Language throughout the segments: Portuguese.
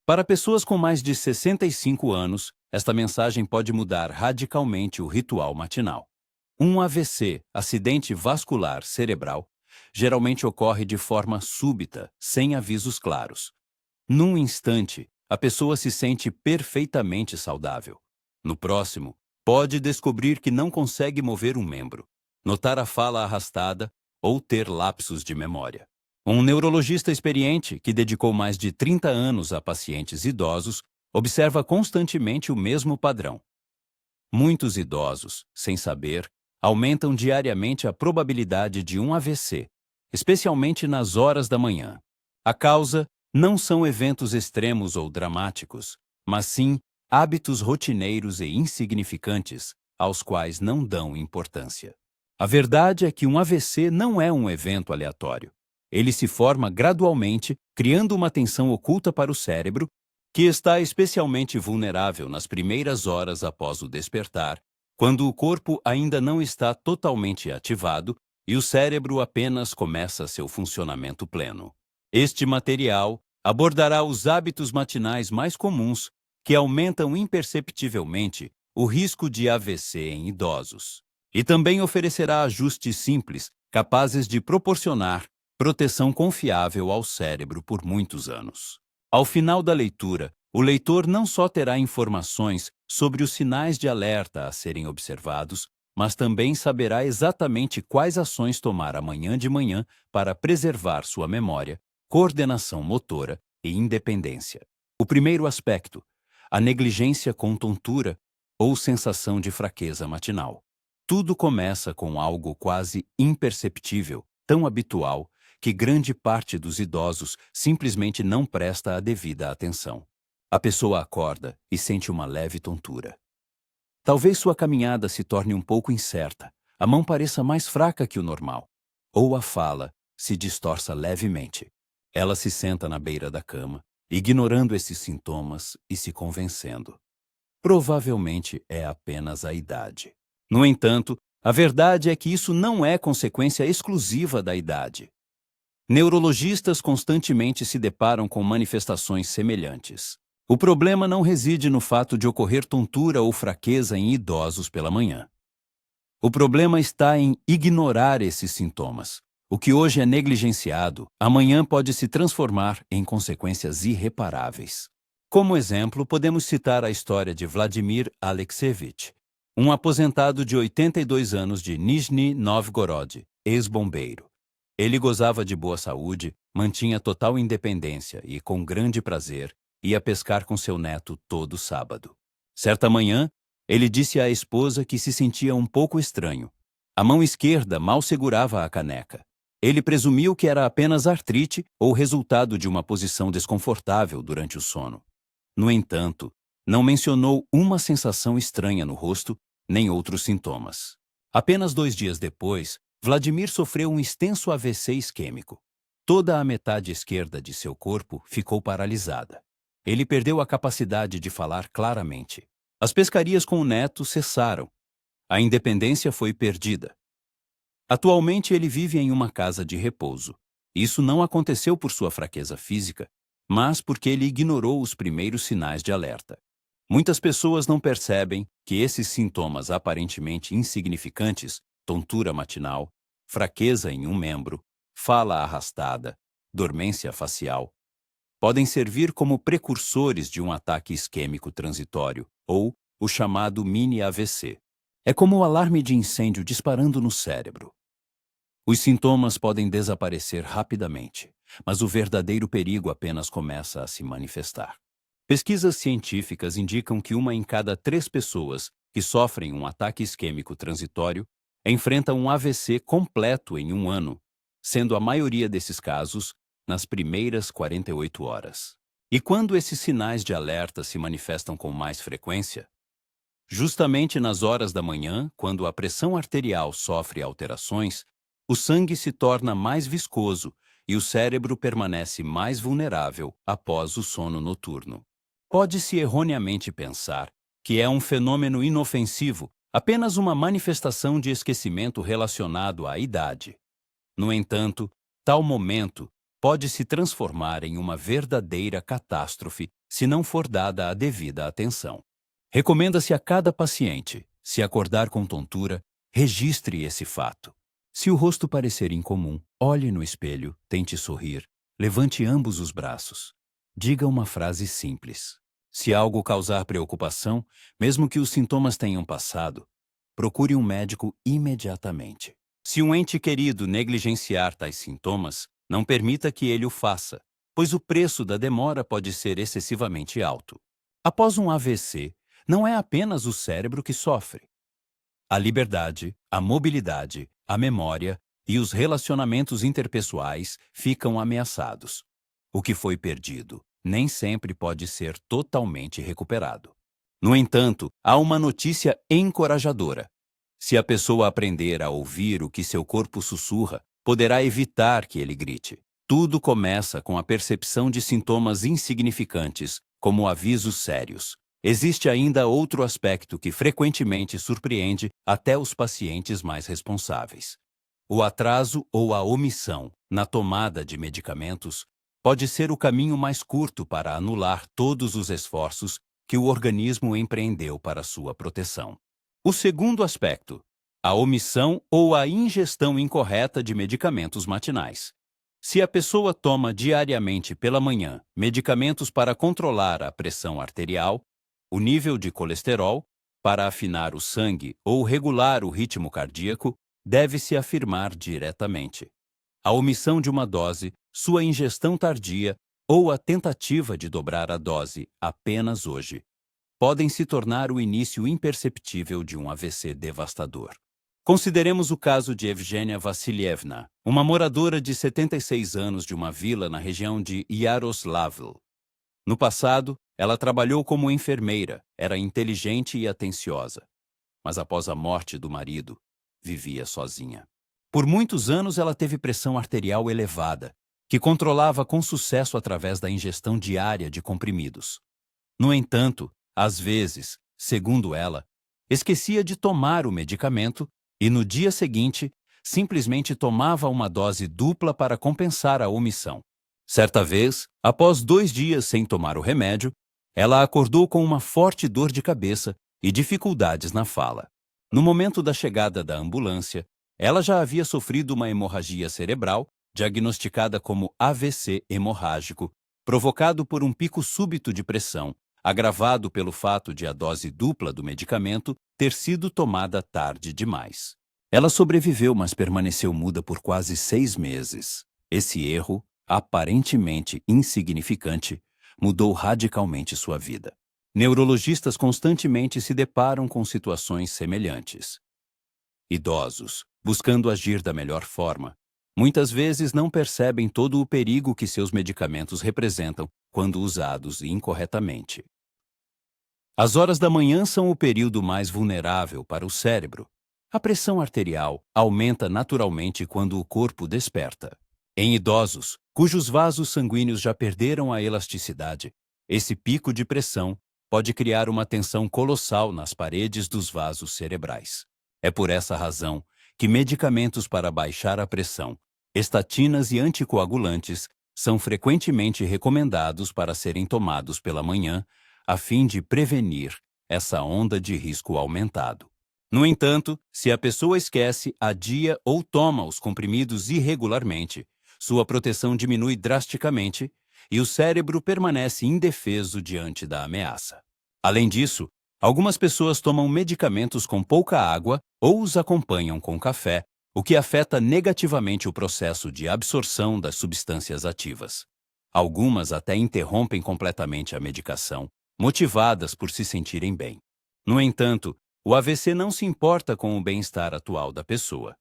Para pessoas com mais de 65 anos, esta mensagem pode mudar radicalmente o ritual matinal. Um AVC, acidente vascular cerebral, geralmente ocorre de forma súbita, sem avisos claros. Num instante, a pessoa se sente perfeitamente saudável. No próximo, pode descobrir que não consegue mover um membro, notar a fala arrastada ou ter lapsos de memória. Um neurologista experiente, que dedicou mais de 30 anos a pacientes idosos, observa constantemente o mesmo padrão. Muitos idosos, sem saber, aumentam diariamente a probabilidade de um AVC, especialmente nas horas da manhã. A causa não são eventos extremos ou dramáticos, mas sim hábitos rotineiros e insignificantes aos quais não dão importância. A verdade é que um AVC não é um evento aleatório. Ele se forma gradualmente, criando uma tensão oculta para o cérebro, que está especialmente vulnerável nas primeiras horas após o despertar, quando o corpo ainda não está totalmente ativado e o cérebro apenas começa seu funcionamento pleno. Este material abordará os hábitos matinais mais comuns que aumentam imperceptivelmente o risco de AVC em idosos. E também oferecerá ajustes simples, capazes de proporcionar proteção confiável ao cérebro por muitos anos. Ao final da leitura, o leitor não só terá informações sobre os sinais de alerta a serem observados, mas também saberá exatamente quais ações tomar amanhã de manhã para preservar sua memória, coordenação motora e independência. O primeiro aspecto, a negligência com tontura ou sensação de fraqueza matinal. Tudo começa com algo quase imperceptível, tão habitual, que grande parte dos idosos simplesmente não presta a devida atenção. A pessoa acorda e sente uma leve tontura. Talvez sua caminhada se torne um pouco incerta, a mão pareça mais fraca que o normal, ou a fala se distorça levemente. Ela se senta na beira da cama, ignorando esses sintomas e se convencendo. Provavelmente é apenas a idade. No entanto, a verdade é que isso não é consequência exclusiva da idade. Neurologistas constantemente se deparam com manifestações semelhantes. O problema não reside no fato de ocorrer tontura ou fraqueza em idosos pela manhã. O problema está em ignorar esses sintomas. O que hoje é negligenciado, amanhã pode se transformar em consequências irreparáveis. Como exemplo, podemos citar a história de Vladimir Alekseyevich, um aposentado de 82 anos de Nizhny Novgorod, ex-bombeiro. Ele gozava de boa saúde, mantinha total independência e, com grande prazer, ia pescar com seu neto todo sábado. Certa manhã, ele disse à esposa que se sentia um pouco estranho. A mão esquerda mal segurava a caneca. Ele presumiu que era apenas artrite ou resultado de uma posição desconfortável durante o sono. No entanto, não mencionou uma sensação estranha no rosto, nem outros sintomas. Apenas 2 dias depois, Vladimir sofreu um extenso AVC isquêmico. Toda a metade esquerda de seu corpo ficou paralisada. Ele perdeu a capacidade de falar claramente. As pescarias com o neto cessaram. A independência foi perdida. Atualmente ele vive em uma casa de repouso. Isso não aconteceu por sua fraqueza física, mas porque ele ignorou os primeiros sinais de alerta. Muitas pessoas não percebem que esses sintomas aparentemente insignificantes, tontura matinal, fraqueza em um membro, fala arrastada, dormência facial, podem servir como precursores de um ataque isquêmico transitório ou o chamado mini-AVC. É como o alarme de incêndio disparando no cérebro. Os sintomas podem desaparecer rapidamente, mas o verdadeiro perigo apenas começa a se manifestar. Pesquisas científicas indicam que 1 em cada 3 pessoas que sofrem um ataque isquêmico transitório enfrenta um AVC completo em 1 ano, sendo a maioria desses casos nas primeiras 48 horas. E quando esses sinais de alerta se manifestam com mais frequência? Justamente nas horas da manhã, quando a pressão arterial sofre alterações, o sangue se torna mais viscoso e o cérebro permanece mais vulnerável após o sono noturno. Pode-se erroneamente pensar que é um fenômeno inofensivo, apenas uma manifestação de esquecimento relacionado à idade. No entanto, tal momento pode se transformar em uma verdadeira catástrofe se não for dada a devida atenção. Recomenda-se a cada paciente, se acordar com tontura, registre esse fato. Se o rosto parecer incomum, olhe no espelho, tente sorrir, levante ambos os braços. Diga uma frase simples. Se algo causar preocupação, mesmo que os sintomas tenham passado, procure um médico imediatamente. Se um ente querido negligenciar tais sintomas, não permita que ele o faça, pois o preço da demora pode ser excessivamente alto. Após um AVC, não é apenas o cérebro que sofre. A liberdade, a mobilidade, a memória e os relacionamentos interpessoais ficam ameaçados. O que foi perdido nem sempre pode ser totalmente recuperado. No entanto, há uma notícia encorajadora. Se a pessoa aprender a ouvir o que seu corpo sussurra, poderá evitar que ele grite. Tudo começa com a percepção de sintomas insignificantes, como avisos sérios. Existe ainda outro aspecto que frequentemente surpreende até os pacientes mais responsáveis. O atraso ou a omissão na tomada de medicamentos pode ser o caminho mais curto para anular todos os esforços que o organismo empreendeu para sua proteção. O segundo aspecto, a omissão ou a ingestão incorreta de medicamentos matinais. Se a pessoa toma diariamente pela manhã medicamentos para controlar a pressão arterial, o nível de colesterol, para afinar o sangue ou regular o ritmo cardíaco, deve-se afirmar diretamente. A omissão de uma dose, sua ingestão tardia ou a tentativa de dobrar a dose apenas hoje podem se tornar o início imperceptível de um AVC devastador. Consideremos o caso de Evgenia Vassilievna, uma moradora de 76 anos de uma vila na região de Yaroslavl. No passado, ela trabalhou como enfermeira, era inteligente e atenciosa. Mas após a morte do marido, vivia sozinha. Por muitos anos ela teve pressão arterial elevada, que controlava com sucesso através da ingestão diária de comprimidos. No entanto, às vezes, segundo ela, esquecia de tomar o medicamento e no dia seguinte, simplesmente tomava uma dose dupla para compensar a omissão. Certa vez, após 2 dias sem tomar o remédio, ela acordou com uma forte dor de cabeça e dificuldades na fala. No momento da chegada da ambulância, ela já havia sofrido uma hemorragia cerebral, diagnosticada como AVC hemorrágico, provocado por um pico súbito de pressão, agravado pelo fato de a dose dupla do medicamento ter sido tomada tarde demais. Ela sobreviveu, mas permaneceu muda por quase 6 meses. Esse erro, aparentemente insignificante, mudou radicalmente sua vida. Neurologistas constantemente se deparam com situações semelhantes. Idosos, buscando agir da melhor forma, muitas vezes não percebem todo o perigo que seus medicamentos representam quando usados incorretamente. As horas da manhã são o período mais vulnerável para o cérebro. A pressão arterial aumenta naturalmente quando o corpo desperta. Em idosos, cujos vasos sanguíneos já perderam a elasticidade, esse pico de pressão pode criar uma tensão colossal nas paredes dos vasos cerebrais. É por essa razão que medicamentos para baixar a pressão, estatinas e anticoagulantes, são frequentemente recomendados para serem tomados pela manhã, a fim de prevenir essa onda de risco aumentado. No entanto, se a pessoa esquece, adia ou toma os comprimidos irregularmente, sua proteção diminui drasticamente e o cérebro permanece indefeso diante da ameaça. Além disso, algumas pessoas tomam medicamentos com pouca água ou os acompanham com café, o que afeta negativamente o processo de absorção das substâncias ativas. Algumas até interrompem completamente a medicação, motivadas por se sentirem bem. No entanto, o AVC não se importa com o bem-estar atual da pessoa.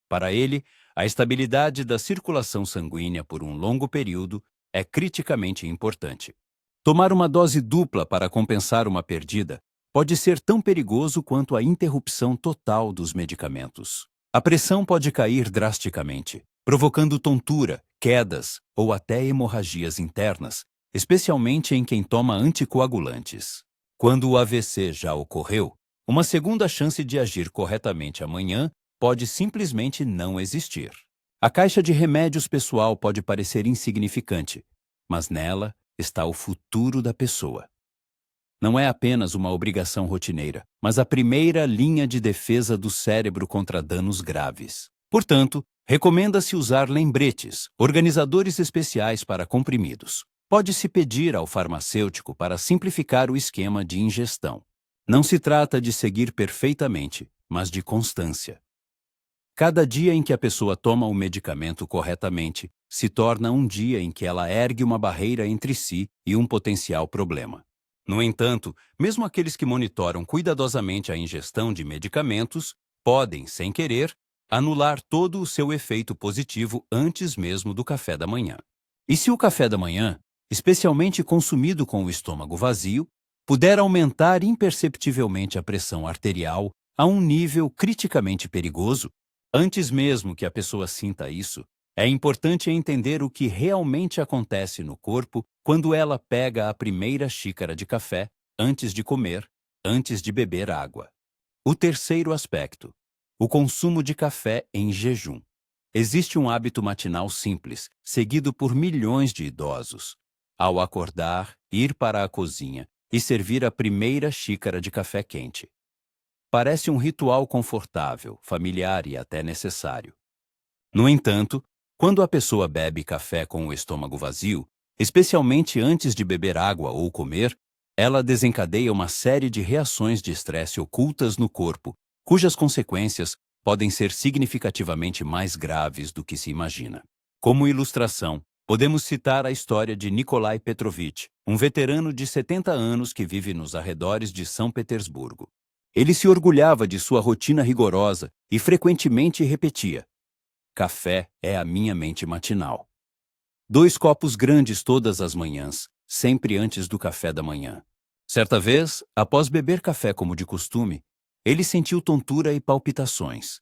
Para ele, a estabilidade da circulação sanguínea por um longo período é criticamente importante. Tomar uma dose dupla para compensar uma perdida pode ser tão perigoso quanto a interrupção total dos medicamentos. A pressão pode cair drasticamente, provocando tontura, quedas ou até hemorragias internas, especialmente em quem toma anticoagulantes. Quando o AVC já ocorreu, uma segunda chance de agir corretamente amanhã pode simplesmente não existir. A caixa de remédios pessoal pode parecer insignificante, mas nela está o futuro da pessoa. Não é apenas uma obrigação rotineira, mas a primeira linha de defesa do cérebro contra danos graves. Portanto, recomenda-se usar lembretes, organizadores especiais para comprimidos. Pode-se pedir ao farmacêutico para simplificar o esquema de ingestão. Não se trata de seguir perfeitamente, mas de constância. Cada dia em que a pessoa toma o medicamento corretamente se torna um dia em que ela ergue uma barreira entre si e um potencial problema. No entanto, mesmo aqueles que monitoram cuidadosamente a ingestão de medicamentos podem, sem querer, anular todo o seu efeito positivo antes mesmo do café da manhã. E se o café da manhã, especialmente consumido com o estômago vazio, puder aumentar imperceptivelmente a pressão arterial a um nível criticamente perigoso, antes mesmo que a pessoa sinta isso, é importante entender o que realmente acontece no corpo quando ela pega a primeira xícara de café antes de comer, antes de beber água. O terceiro aspecto: o consumo de café em jejum. Existe um hábito matinal simples, seguido por milhões de idosos. Ao acordar, ir para a cozinha e servir a primeira xícara de café quente. Parece um ritual confortável, familiar e até necessário. No entanto, quando a pessoa bebe café com o estômago vazio, especialmente antes de beber água ou comer, ela desencadeia uma série de reações de estresse ocultas no corpo, cujas consequências podem ser significativamente mais graves do que se imagina. Como ilustração, podemos citar a história de Nikolai Petrovich, um veterano de 70 anos que vive nos arredores de São Petersburgo. Ele se orgulhava de sua rotina rigorosa e frequentemente repetia: "Café é a minha mente matinal." 2 copos grandes todas as manhãs, sempre antes do café da manhã. Certa vez, após beber café como de costume, ele sentiu tontura e palpitações.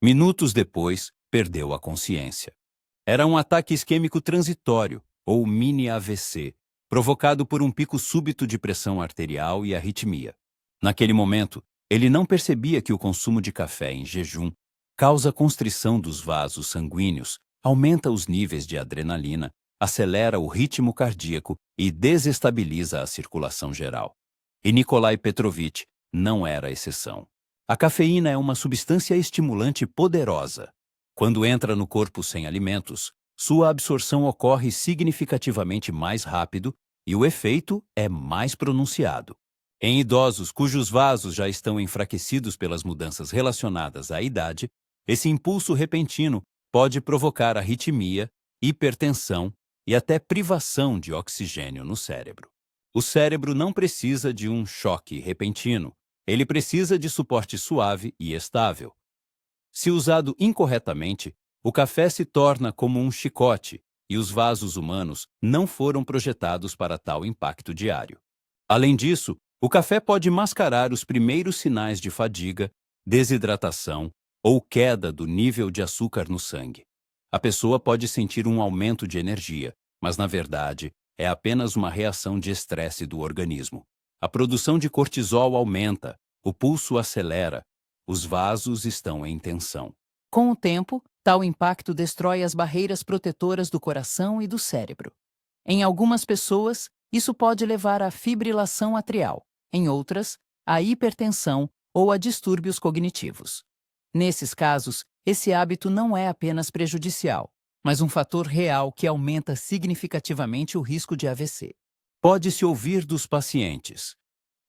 Minutos depois, perdeu a consciência. Era um ataque isquêmico transitório, ou mini AVC, provocado por um pico súbito de pressão arterial e arritmia. Naquele momento, ele não percebia que o consumo de café em jejum causa constrição dos vasos sanguíneos, aumenta os níveis de adrenalina, acelera o ritmo cardíaco e desestabiliza a circulação geral. E Nikolai Petrovich não era exceção. A cafeína é uma substância estimulante poderosa. Quando entra no corpo sem alimentos, sua absorção ocorre significativamente mais rápido e o efeito é mais pronunciado. Em idosos cujos vasos já estão enfraquecidos pelas mudanças relacionadas à idade, esse impulso repentino pode provocar arritmia, hipertensão e até privação de oxigênio no cérebro. O cérebro não precisa de um choque repentino, ele precisa de suporte suave e estável. Se usado incorretamente, o café se torna como um chicote e os vasos humanos não foram projetados para tal impacto diário. Além disso, o café pode mascarar os primeiros sinais de fadiga, desidratação ou queda do nível de açúcar no sangue. A pessoa pode sentir um aumento de energia, mas na verdade é apenas uma reação de estresse do organismo. A produção de cortisol aumenta, o pulso acelera, os vasos estão em tensão. Com o tempo, tal impacto destrói as barreiras protetoras do coração e do cérebro. Em algumas pessoas, isso pode levar à fibrilação atrial, em outras, à hipertensão ou a distúrbios cognitivos. Nesses casos, esse hábito não é apenas prejudicial, mas um fator real que aumenta significativamente o risco de AVC. Pode-se ouvir dos pacientes: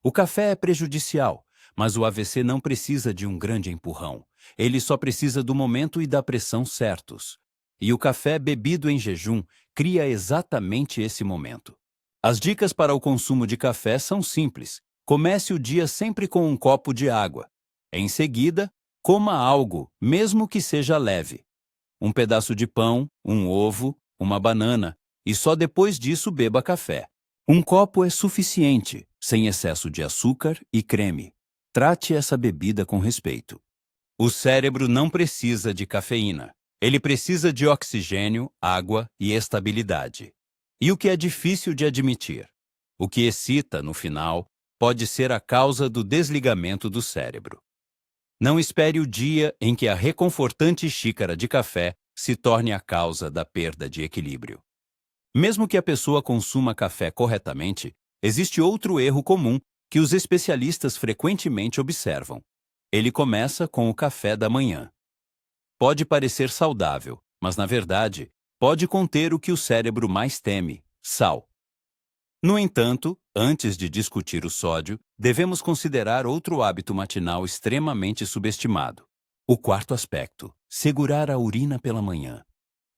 "O café é prejudicial, mas o AVC não precisa de um grande empurrão. Ele só precisa do momento e da pressão certos." E o café bebido em jejum cria exatamente esse momento. As dicas para o consumo de café são simples. Comece o dia sempre com um copo de água. Em seguida, coma algo, mesmo que seja leve. Um pedaço de pão, um ovo, uma banana, e só depois disso beba café. Um copo é suficiente, sem excesso de açúcar e creme. Trate essa bebida com respeito. O cérebro não precisa de cafeína. Ele precisa de oxigênio, água e estabilidade. E o que é difícil de admitir? O que excita, no final, pode ser a causa do desligamento do cérebro. Não espere o dia em que a reconfortante xícara de café se torne a causa da perda de equilíbrio. Mesmo que a pessoa consuma café corretamente, existe outro erro comum que os especialistas frequentemente observam. Ele começa com o café da manhã. Pode parecer saudável, mas na verdade, pode conter o que o cérebro mais teme: sal. No entanto, antes de discutir o sódio, devemos considerar outro hábito matinal extremamente subestimado. O quarto aspecto: segurar a urina pela manhã.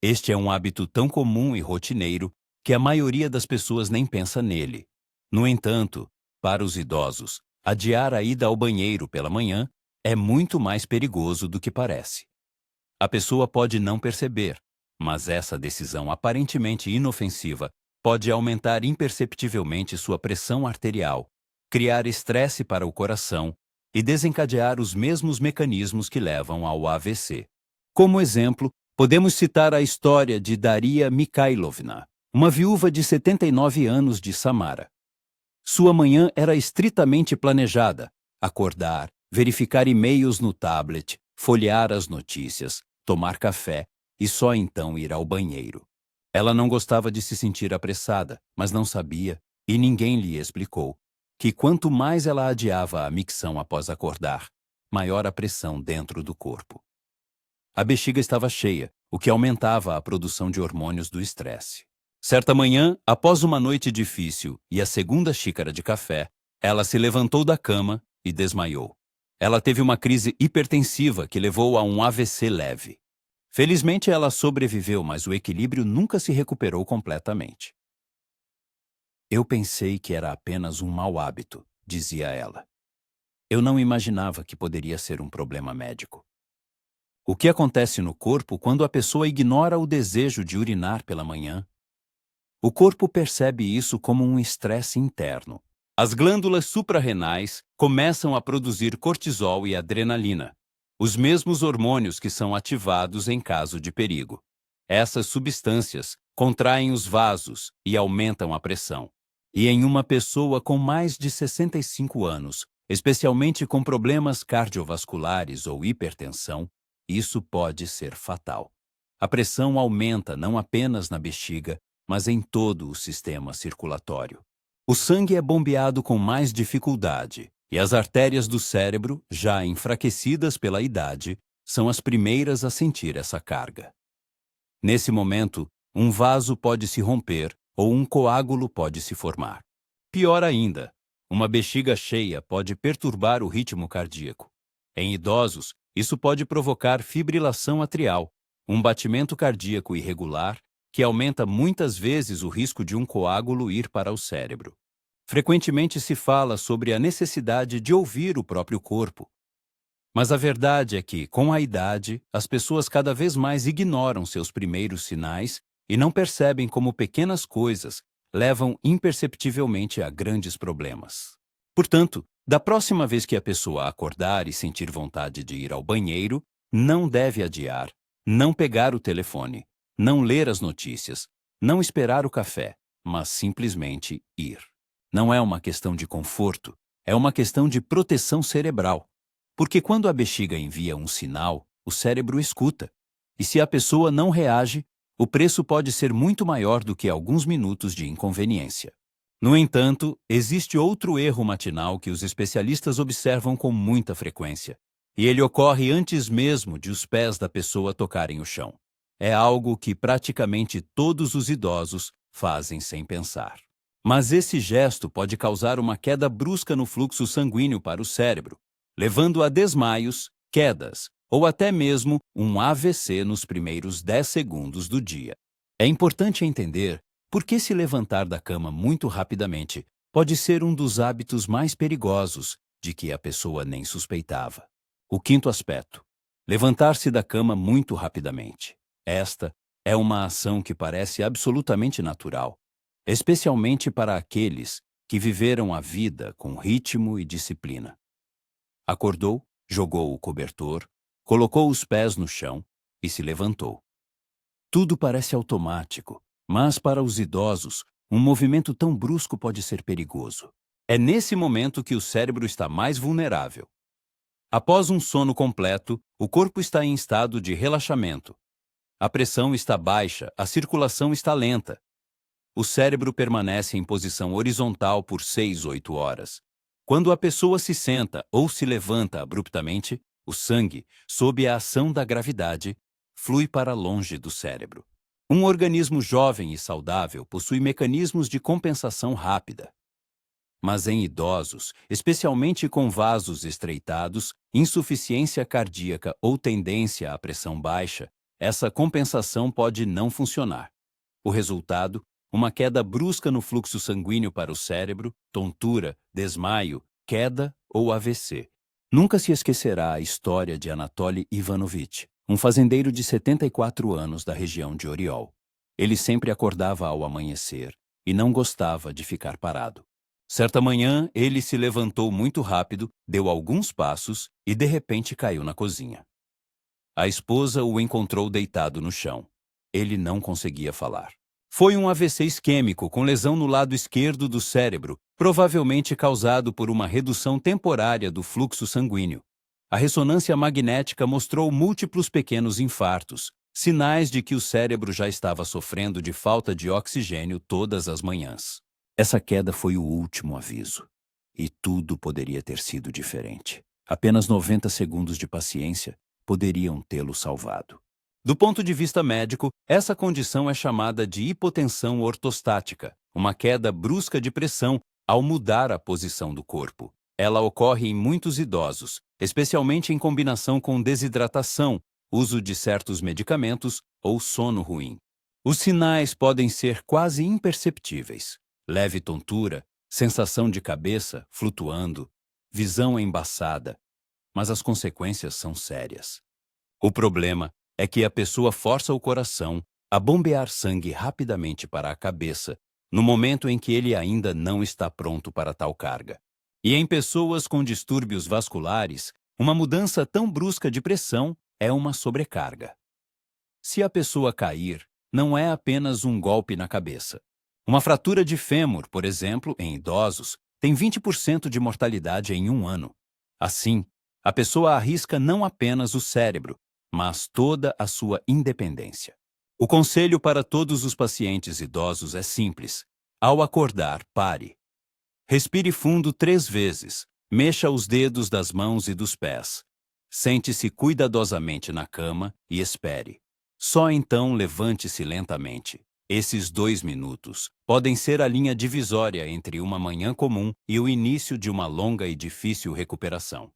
Este é um hábito tão comum e rotineiro que a maioria das pessoas nem pensa nele. No entanto, para os idosos, adiar a ida ao banheiro pela manhã é muito mais perigoso do que parece. A pessoa pode não perceber, mas essa decisão aparentemente inofensiva pode aumentar imperceptivelmente sua pressão arterial, criar estresse para o coração e desencadear os mesmos mecanismos que levam ao AVC. Como exemplo, podemos citar a história de Daria Mikhailovna, uma viúva de 79 anos de Samara. Sua manhã era estritamente planejada: acordar, verificar e-mails no tablet, folhear as notícias, tomar café e só então ir ao banheiro. Ela não gostava de se sentir apressada, mas não sabia, e ninguém lhe explicou, que quanto mais ela adiava a micção após acordar, maior a pressão dentro do corpo. A bexiga estava cheia, o que aumentava a produção de hormônios do estresse. Certa manhã, após uma noite difícil e a segunda xícara de café, ela se levantou da cama e desmaiou. Ela teve uma crise hipertensiva que levou a um AVC leve. Felizmente, ela sobreviveu, mas o equilíbrio nunca se recuperou completamente. Eu pensei que era apenas um mau hábito, dizia ela. Eu não imaginava que poderia ser um problema médico. O que acontece no corpo quando a pessoa ignora o desejo de urinar pela manhã? O corpo percebe isso como um estresse interno. As glândulas suprarrenais começam a produzir cortisol e adrenalina, os mesmos hormônios que são ativados em caso de perigo. Essas substâncias contraem os vasos e aumentam a pressão. E em uma pessoa com mais de 65 anos, especialmente com problemas cardiovasculares ou hipertensão, isso pode ser fatal. A pressão aumenta não apenas na bexiga, mas em todo o sistema circulatório. O sangue é bombeado com mais dificuldade, e as artérias do cérebro, já enfraquecidas pela idade, são as primeiras a sentir essa carga. Nesse momento, um vaso pode se romper ou um coágulo pode se formar. Pior ainda, uma bexiga cheia pode perturbar o ritmo cardíaco. Em idosos, isso pode provocar fibrilação atrial, um batimento cardíaco irregular que aumenta muitas vezes o risco de um coágulo ir para o cérebro. Frequentemente se fala sobre a necessidade de ouvir o próprio corpo. Mas a verdade é que, com a idade, as pessoas cada vez mais ignoram seus primeiros sinais e não percebem como pequenas coisas levam imperceptivelmente a grandes problemas. Portanto, da próxima vez que a pessoa acordar e sentir vontade de ir ao banheiro, não deve adiar, não pegar o telefone, não ler as notícias, não esperar o café, mas simplesmente ir. Não é uma questão de conforto, é uma questão de proteção cerebral. Porque quando a bexiga envia um sinal, o cérebro escuta. E se a pessoa não reage, o preço pode ser muito maior do que alguns minutos de inconveniência. No entanto, existe outro erro matinal que os especialistas observam com muita frequência, e ele ocorre antes mesmo de os pés da pessoa tocarem o chão. É algo que praticamente todos os idosos fazem sem pensar. Mas esse gesto pode causar uma queda brusca no fluxo sanguíneo para o cérebro, levando a desmaios, quedas ou até mesmo um AVC nos primeiros 10 segundos do dia. É importante entender por que se levantar da cama muito rapidamente pode ser um dos hábitos mais perigosos de que a pessoa nem suspeitava. O quinto aspecto: levantar-se da cama muito rapidamente. Esta é uma ação que parece absolutamente natural, especialmente para aqueles que viveram a vida com ritmo e disciplina. Acordou, jogou o cobertor, colocou os pés no chão e se levantou. Tudo parece automático, mas para os idosos, um movimento tão brusco pode ser perigoso. É nesse momento que o cérebro está mais vulnerável. Após um sono completo, o corpo está em estado de relaxamento. A pressão está baixa, a circulação está lenta. o cérebro permanece em posição horizontal por 6, 8 horas. Quando a pessoa se senta ou se levanta abruptamente, o sangue, sob a ação da gravidade, flui para longe do cérebro. Um organismo jovem e saudável possui mecanismos de compensação rápida. Mas em idosos, especialmente com vasos estreitados, insuficiência cardíaca ou tendência à pressão baixa, essa compensação pode não funcionar. O resultado, uma queda brusca no fluxo sanguíneo para o cérebro, tontura, desmaio, queda ou AVC. Nunca se esquecerá a história de Anatoly Ivanovich, um fazendeiro de 74 anos da região de Oriol. Ele sempre acordava ao amanhecer e não gostava de ficar parado. Certa manhã, ele se levantou muito rápido, deu alguns passos e de repente caiu na cozinha. A esposa o encontrou deitado no chão. Ele não conseguia falar. Foi um AVC isquêmico com lesão no lado esquerdo do cérebro, provavelmente causado por uma redução temporária do fluxo sanguíneo. A ressonância magnética mostrou múltiplos pequenos infartos, sinais de que o cérebro já estava sofrendo de falta de oxigênio todas as manhãs. Essa queda foi o último aviso. E tudo poderia ter sido diferente. Apenas 90 segundos de paciência poderiam tê-lo salvado. Do ponto de vista médico, essa condição é chamada de hipotensão ortostática, uma queda brusca de pressão ao mudar a posição do corpo. Ela ocorre em muitos idosos, especialmente em combinação com desidratação, uso de certos medicamentos ou sono ruim. Os sinais podem ser quase imperceptíveis. Leve tontura, sensação de cabeça flutuando, visão embaçada, mas as consequências são sérias. O problema é que a pessoa força o coração a bombear sangue rapidamente para a cabeça, no momento em que ele ainda não está pronto para tal carga. E em pessoas com distúrbios vasculares, uma mudança tão brusca de pressão é uma sobrecarga. Se a pessoa cair, não é apenas um golpe na cabeça. Uma fratura de fêmur, por exemplo, em idosos, tem 20% de mortalidade em um ano. Assim, a pessoa arrisca não apenas o cérebro, mas toda a sua independência. O conselho para todos os pacientes idosos é simples. Ao acordar, pare. Respire fundo 3 vezes. Mexa os dedos das mãos e dos pés. Sente-se cuidadosamente na cama e espere. Só então levante-se lentamente. Esses 2 minutos podem ser a linha divisória entre uma manhã comum e o início de uma longa e difícil recuperação.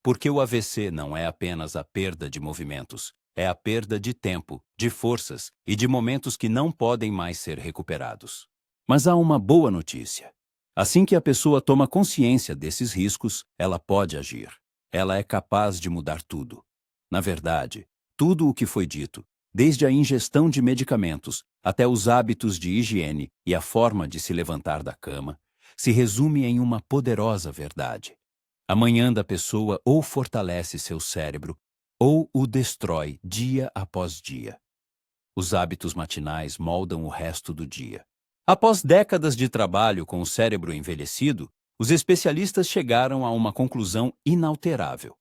Porque o AVC não é apenas a perda de movimentos, é a perda de tempo, de forças e de momentos que não podem mais ser recuperados. Mas há uma boa notícia. Assim que a pessoa toma consciência desses riscos, ela pode agir. Ela é capaz de mudar tudo. Na verdade, tudo o que foi dito, desde a ingestão de medicamentos até os hábitos de higiene e a forma de se levantar da cama, se resume em uma poderosa verdade. A manhã da pessoa ou fortalece seu cérebro, ou o destrói dia após dia. Os hábitos matinais moldam o resto do dia. Após décadas de trabalho com o cérebro envelhecido, os especialistas chegaram a uma conclusão inalterável.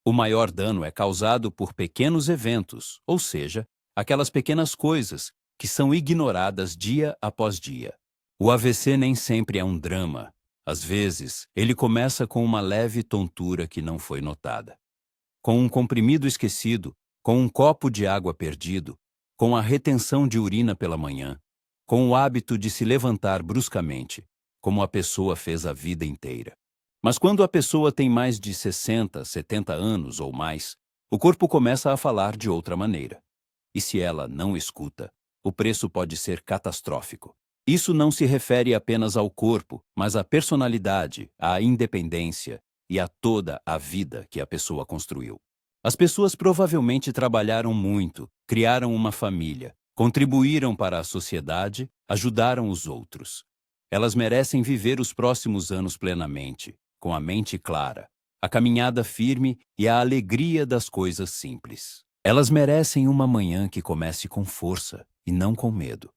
O maior dano é causado por pequenos eventos, ou seja, aquelas pequenas coisas que são ignoradas dia após dia. O AVC nem sempre é um drama. Às vezes, ele começa com uma leve tontura que não foi notada. Com um comprimido esquecido, com um copo de água perdido, com a retenção de urina pela manhã, com o hábito de se levantar bruscamente, como a pessoa fez a vida inteira. Mas quando a pessoa tem mais de 60, 70 anos ou mais, o corpo começa a falar de outra maneira. E se ela não escuta, o preço pode ser catastrófico. Isso não se refere apenas ao corpo, mas à personalidade, à independência e a toda a vida que a pessoa construiu. As pessoas provavelmente trabalharam muito, criaram uma família, contribuíram para a sociedade, ajudaram os outros. Elas merecem viver os próximos anos plenamente, com a mente clara, a caminhada firme e a alegria das coisas simples. Elas merecem uma manhã que comece com força e não com medo.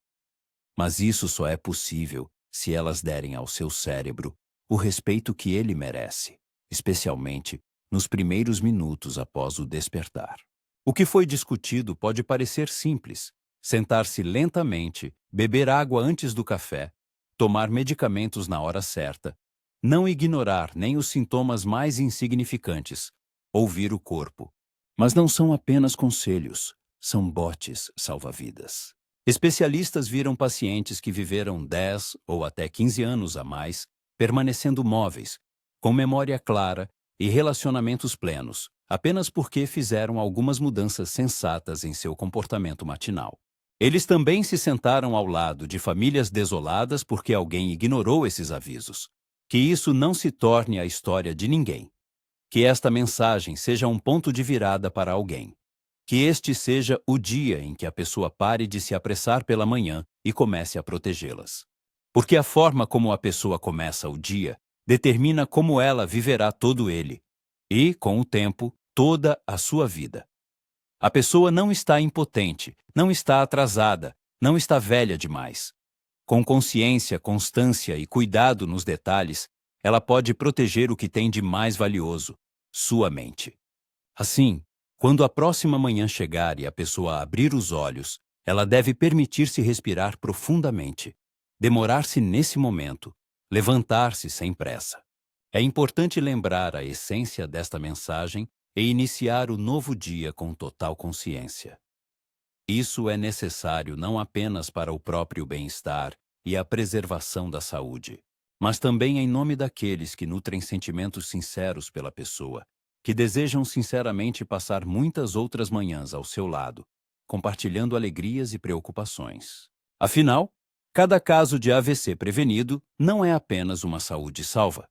Mas isso só é possível se elas derem ao seu cérebro o respeito que ele merece, especialmente nos primeiros minutos após o despertar. O que foi discutido pode parecer simples, sentar-se lentamente, beber água antes do café, tomar medicamentos na hora certa, não ignorar nem os sintomas mais insignificantes, ouvir o corpo. Mas não são apenas conselhos, são botes salva-vidas. Especialistas viram pacientes que viveram 10 ou até 15 anos a mais, permanecendo móveis, com memória clara e relacionamentos plenos, apenas porque fizeram algumas mudanças sensatas em seu comportamento matinal. Eles também se sentaram ao lado de famílias desoladas porque alguém ignorou esses avisos. Que isso não se torne a história de ninguém. Que esta mensagem seja um ponto de virada para alguém. Que este seja o dia em que a pessoa pare de se apressar pela manhã e comece a protegê-las. Porque a forma como a pessoa começa o dia determina como ela viverá todo ele. E, com o tempo, toda a sua vida. A pessoa não está impotente, não está atrasada, não está velha demais. Com consciência, constância e cuidado nos detalhes, ela pode proteger o que tem de mais valioso, sua mente. Assim, quando a próxima manhã chegar e a pessoa abrir os olhos, ela deve permitir-se respirar profundamente, demorar-se nesse momento, levantar-se sem pressa. É importante lembrar a essência desta mensagem e iniciar o novo dia com total consciência. Isso é necessário não apenas para o próprio bem-estar e a preservação da saúde, mas também em nome daqueles que nutrem sentimentos sinceros pela pessoa, que desejam sinceramente passar muitas outras manhãs ao seu lado, compartilhando alegrias e preocupações. Afinal, cada caso de AVC prevenido não é apenas uma saúde salva.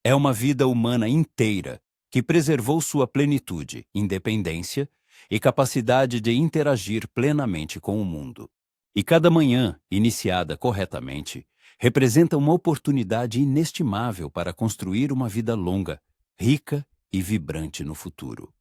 É uma vida humana inteira que preservou sua plenitude, independência e capacidade de interagir plenamente com o mundo. E cada manhã, iniciada corretamente, representa uma oportunidade inestimável para construir uma vida longa, rica e vibrante no futuro.